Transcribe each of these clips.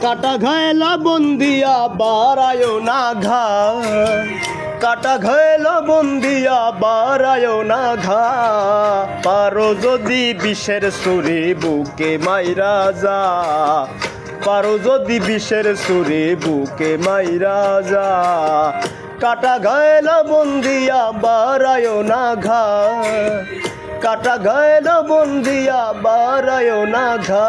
কাটা ঘায়লা বন্দিয়া বারায়ো না ঘা কাটা ঘায়লা বন্দিয়া বারায়ো না ঘা পারো যদি বিষের সুরে বুকে মাইরা যা পারো যদি বিষের সুরে বুকে মাইরা যা কাটা ঘায়লা বন্দিয়া বারায়ো না ঘা কাটা ঘায়লা বন্দিয়া বারায়ো না ঘা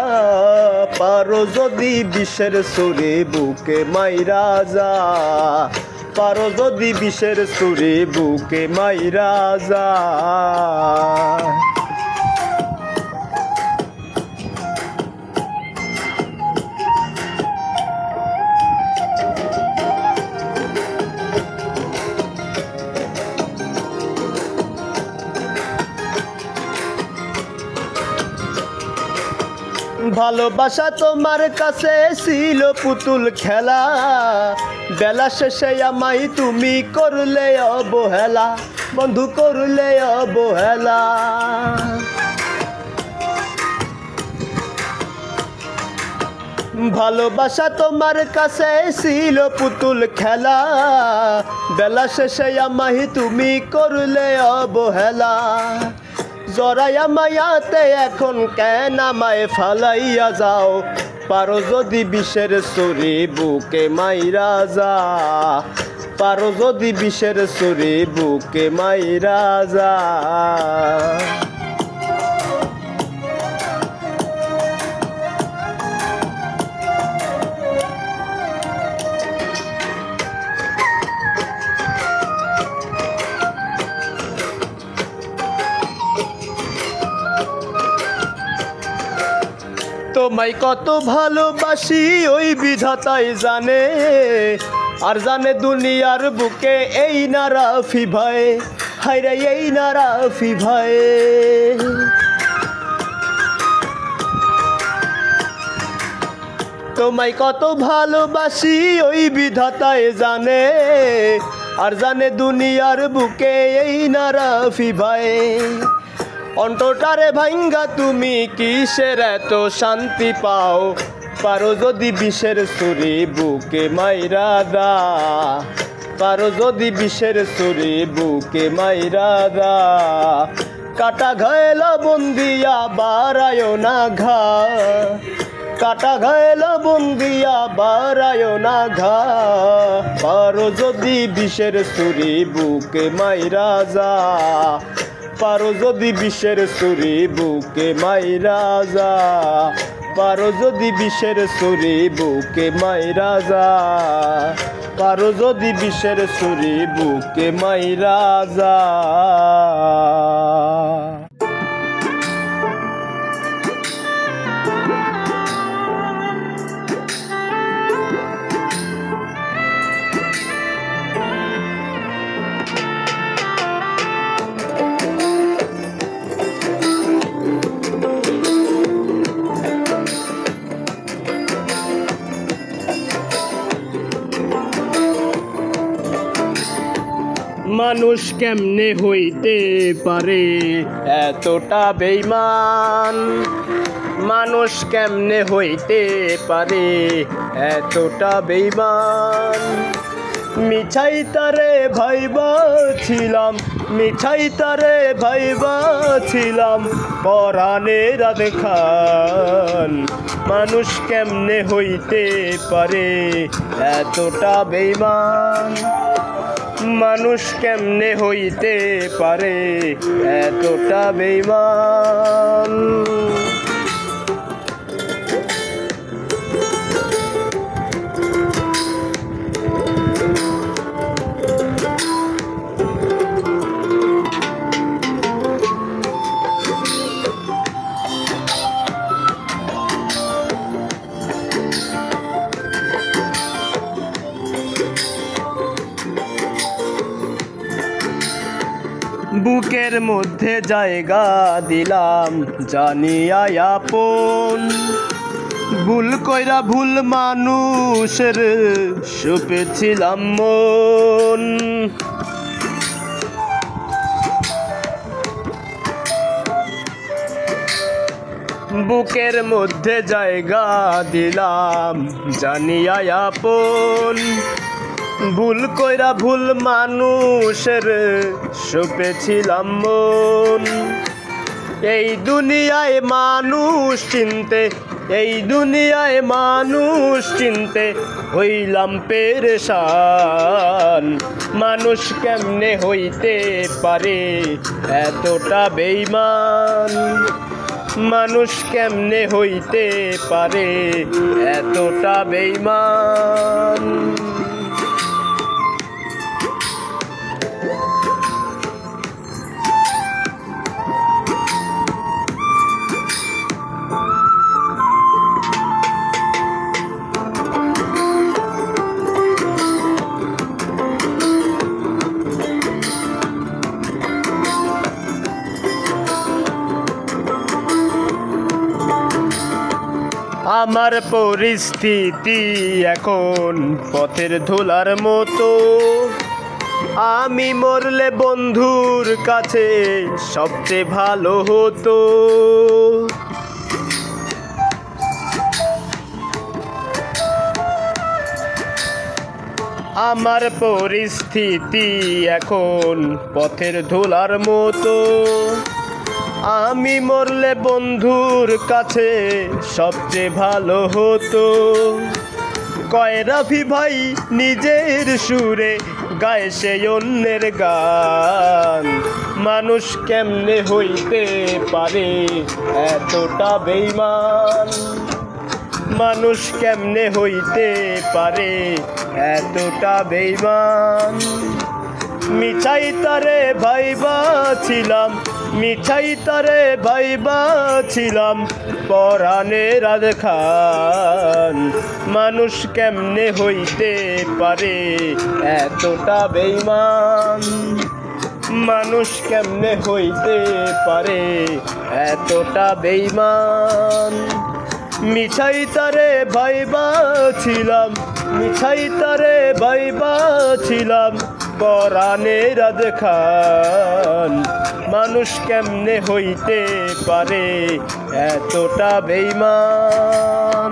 পারো যদি বিষের সুরে বুকে মাইরা যা পারো যদি বিষের সুরে বুকে মাইরা যা ভালোবাসা তোমার কাছে ছিল পুতুল খেলা বেলা শেষে আমায় তুমি করলে অবহেলা বন্ধু করলে অবহেলা ভালোবাসা তোমার কাছে ছিল পুতুল খেলা বেলা শেষে আমায় তুমি করলে অবহেলা জরাইয়া মায়াতে এখন কেন আমায় ফালাইয়া যাও পারো যদি বিষের সুরে বুকে মাইরা যা পারো যদি বিষের সুরে বুকে মাইরা যা তোমায় কত ভালোবাসি ওই বিধাতাই জানে আর জানে দুনিয়ার বুকে এই না রাফি ভাই হায়রে এই না রাফি ভাই তোমায় কত ভালোবাসি ওই বিধাতাই জানে আর জানে দুনিয়ার বুকে এই না রাফি ভাই অন্তটারে ভাঙ্গা তুমি কিসের এত শান্তি পাও পারো যদি বিষের সুরে বুকে মাইরা দা পারো যদি বিষের সুরে বুকে মাইরা দা কাটা ঘায়লা বন্দিয়া বারায়ো না ঘা কাটা ঘায়লা বন্দিয়া বারায়ো না ঘা পারো যদি বিষের সুরে বুকে মাইরা যা পারো যদি বিষের সুরে বুকে মাইরা যা পারো যদি বিষের সুরে বুকে মাইরা যা পারো যদি বিষের সুরে বুকে মাইরা যা মানুষ কেমনে হইতে পারে এতটা বেঈমান মানুষ কেমনে হইতে পারে এতটা বেঈমান মিছাই তারে ভাইবা ছিলাম মিছাই তারে ভাইবা ছিলাম পরাণের দেখান মানুষ কেমনে হইতে পারে এতটা বেঈমান মানুষ কেমনে হইতে পারে এতটা বেঈমান বুকের মধ্যে জায়গা দিলাম জানিয়া আপন ভুল কইরা ভুল মানুষের সুপেছিলাম মন বুকের মধ্যে জায়গা দিলাম জানিয়া আপন, ভুল কইরা ভুল মানুষের সপেছিলাম মন। এই দুনিয়ায় মানুষ চিনতে, এই দুনিয়ায় মানুষ চিনতে হইলাম পেরেশান। মানুষ কেমনে হইতে পারে এতটা বেঈমান, মানুষ কেমনে হইতে পারে এতটা বেঈমান। আমার পরিস্থিতি এখন পথের ধুলার মতো, আমি মরলে বন্ধুর কাছে সবচেয়ে ভালো হতো। আমার পরিস্থিতি এখন পথের ধুলার মতো, আমি মরলে বন্ধুর কাছে সবচেয়ে ভালো হতো। কয় রাফি ভাই নিজের সুরে গায় সে অন্যের গান, মানুষ কেমনে হইতে পারে এতটা বেঈমান, মানুষ কেমনে হইতে পারে এতটা বেঈমান। মিছাই তারে ভাইবা ছিলাম, মিছাই তারে ভাইবা ছিলাম পরাণের খান, মানুষ কেমনে হইতে পারে এতটা বেঈমান, মানুষ কেমনে হইতে পারে এতটা বেঈমান। মিছাই তারে ভাইবা ছিলাম, মিছাই তারে ভাইবা ছিলাম পরাণের খান, মানুষ কেমনে হইতে পারে এতটা বেঈমান।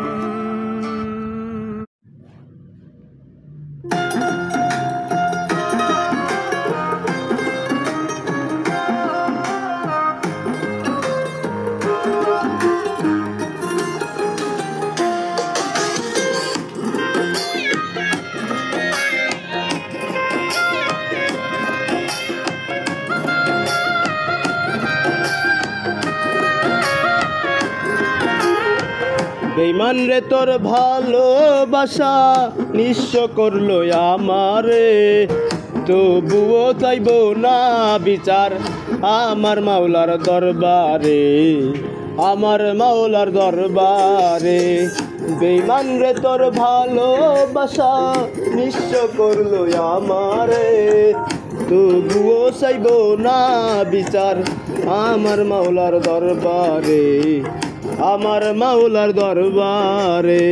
বেঈমান রে তোর ভালোবাসা নিঃস্ব করলো আমারে, তবুও চাইব না বিচার আমার মাওলার দরবারে, আমার মাওলার দরবারে। বেঈমান রে তোর ভালোবাসা নিঃস্ব করলো আমারে, তবুও চাইব না বিচার আমার মাওলার দরবারে, আমার মাওলার দরবারে।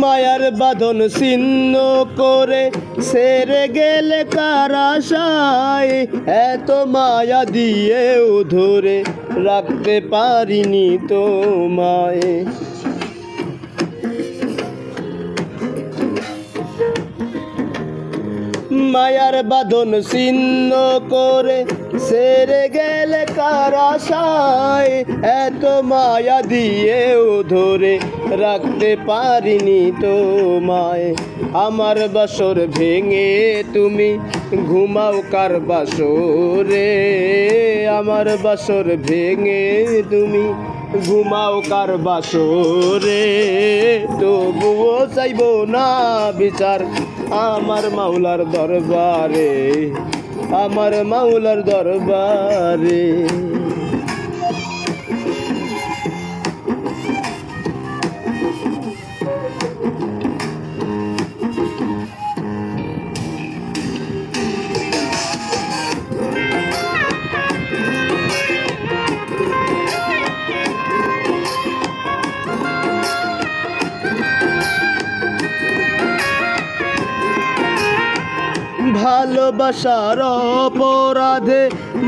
মায়ার বাঁধন ছিন্ন করে সেরে গেলে কার আশায়, এত মায়া দিয়েও ধরে রাখতে পারিনি তোমায়। মায়ার বাঁধন ছিন্ন করে সেরে গেলে কার আশায়, এত মায়া দিয়েও ধরে রাখতে পারিনি তোমায়। আমার বাসর ভেঙে তুমি ঘুমাও কার বাসরে, আমার বাসর ভেঙে তুমি ঘুমাও কার বাসরে, তবুও চাইব না বিচার আমার মাওলার দরবারে, আমার মাওলার দরবারে। ভালোবাসার অপরাধে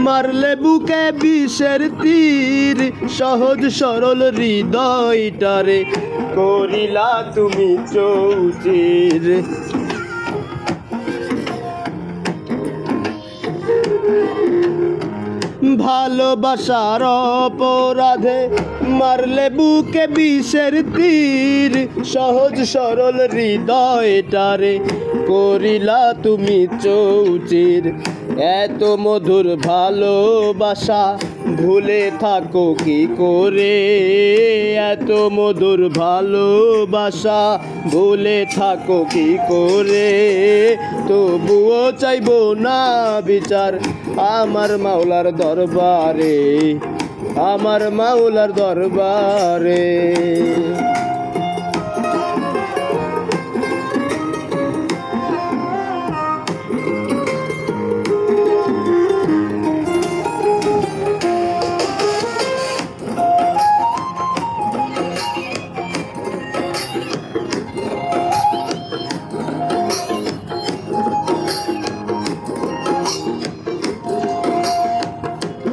মারলে বুকে বিষের তীর, সহজ সরল হৃদয়টারে করিলা তুমি চৌচির। ভালোবাসার অপরাধে মারলে বুকে বিষের তীর, সহজ সরল হৃদয়টারে করিলা তুমি চৌচির। এত মধুর ভালোবাসা ভুলে থাকো কি করে, এত মধুর ভালোবাসা ভুলে থাকো কি করে। তবুও চাইবো না বিচার আমার মাওলার দরবারে, আমার মাওলার দরবারে।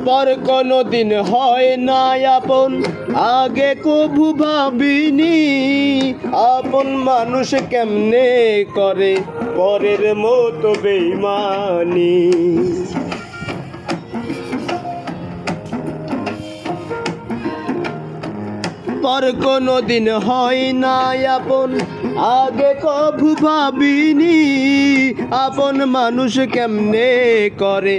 পর কোনো দিন হয় না আপন, আগে কভু ভাবিনি আপন মানুষ কেমনে করে পরের মতো বেঈমানি। পর কোনো দিন হয় না আপন, আগে কভু ভাবিনি আপন মানুষ কেমনে করে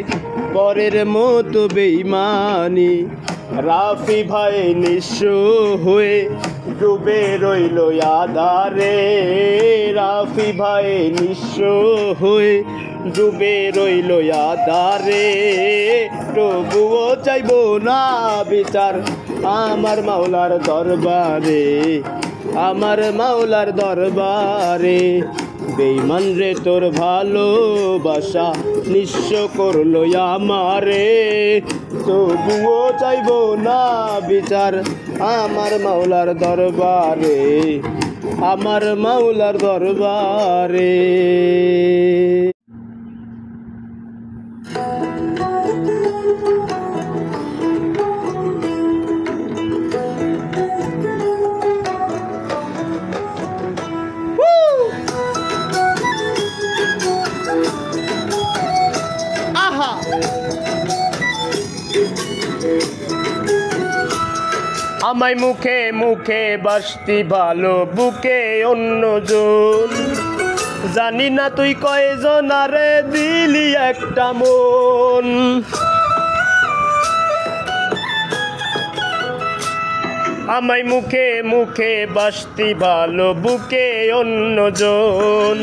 পরের মতো বেঈমানি। রাফি ভাই নিঃস্ব হয়ে ডুবে রইল আধারে, রাফি ভাই নিঃস্ব হয়ে ডুবে রইল আধারে। তবুও চাইব না বিচার আমার মাওলার দরবারে, আমার মাওলার দরবারে। বেঈমান রে তোর ভালোবাসা নিঃস্ব করলো আমারে, তবুও চাইব না বিচার আমার মাওলার দরবারে, আমার মাওলার দরবারে। আমায় মুখে মুখে বাসতি ভালো বুকে অন্যজন, জানি না তুই কয়জন আরে দিলি একটা মন। আমায় মুখে মুখে বাসতি ভালো বুকে অন্যজন,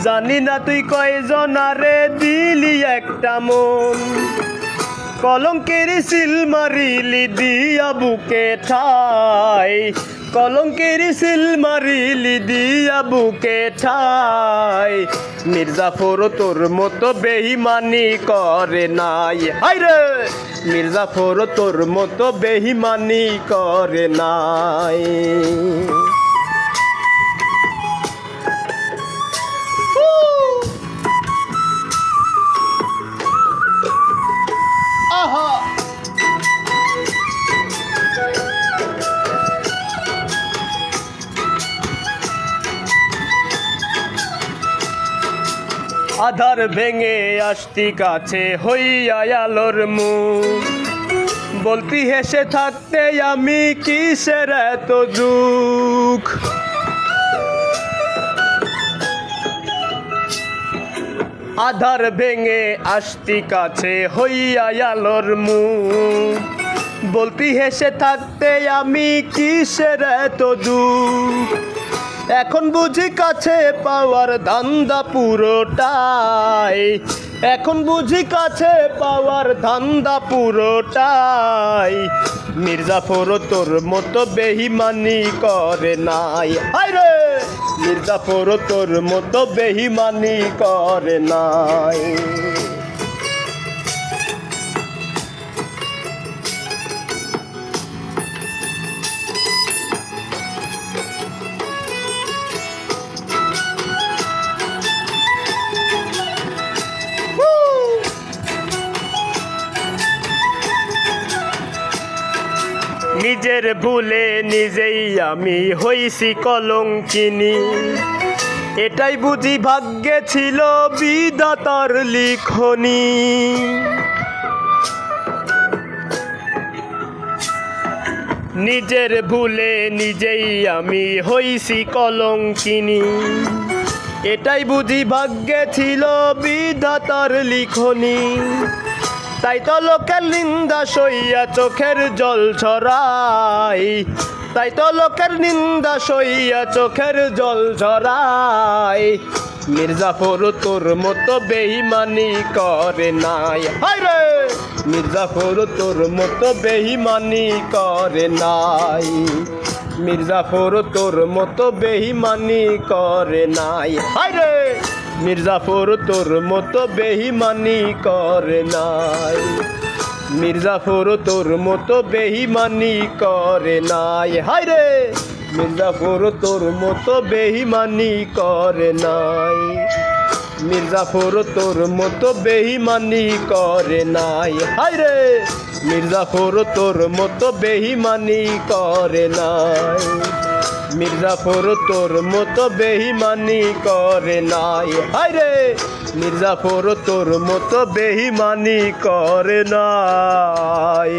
জানি না তুই কয়জন আরে দিলি একটা মন। কলঙ্কের সিল মারিলি দিয়া বুকে ঠাই, কলঙ্কের সিল মারিলি দিয়া বুকে ঠাই। মির্জাফর তোর মতো বেঈমানি করে নাই, হায়রে মির্জাফর তোর মতো বেঈমানি করে নাই। আধার ভেঙে আসতি কাছে হইয়া আলোর মুখ, বলতি হেসে থাকতে আমি কিসের এত দুঃখ। আধার ভেঙে আসতি কাছে হইয়া আলোর মুখ, বলতি হেসে থাকতে আমি কিসের এত দুঃখ। এখন বুঝি কাছে পাওয়ার ধান্দা পুরোটাই, এখন বুঝি কাছে পাওয়ার ধান্দা পুরোটাই। মির্জাফর তোর মতো বেঈমানি করে নাই, হায়রে মির্জাফর তোর মতো বেঈমানি করে নাই। নিজের ভুলে নিজেই আমি হইছি কলঙ্কিনী এটাই বুঝি ভাগ্যে ছিল বিধাতার লিখনি নিজের ভুলে নিজেই আমি হইছি কলঙ্কিনী এটাই বুঝি ভাগ্যে ছিল বিধাতার লিখনি তাই তো লোকের নিন্দা সইয়া চোখের জল ঝরাই তাই তো লোকের নিন্দা সইয়া চোখের জল ঝরাই মির্জাফর তোর মতো বেঈমানি করে নাই হায় রে মির্জাফর তোর মতো বেঈমানি করে নাই মির্জাফর তোর মতো বেঈমানি করে নাই হায় রে মির্জাফর তোর মতো বেঈমানি করে নাই মির্জাফর তোর মতো বেঈমানি করে নাই হায় রে মির্জাফর তোর মতো বেঈমানি করে নাই মির্জাফর তোর মতো বেঈমানি করে নাই হায় রে মির্জাফর তোর মতো বেঈমানি করে নাই মির্জাফর তোর মতো বেঈমানি করে নাই হায় রে মির্জাফর তোর মতো বেঈমানি করে নাই।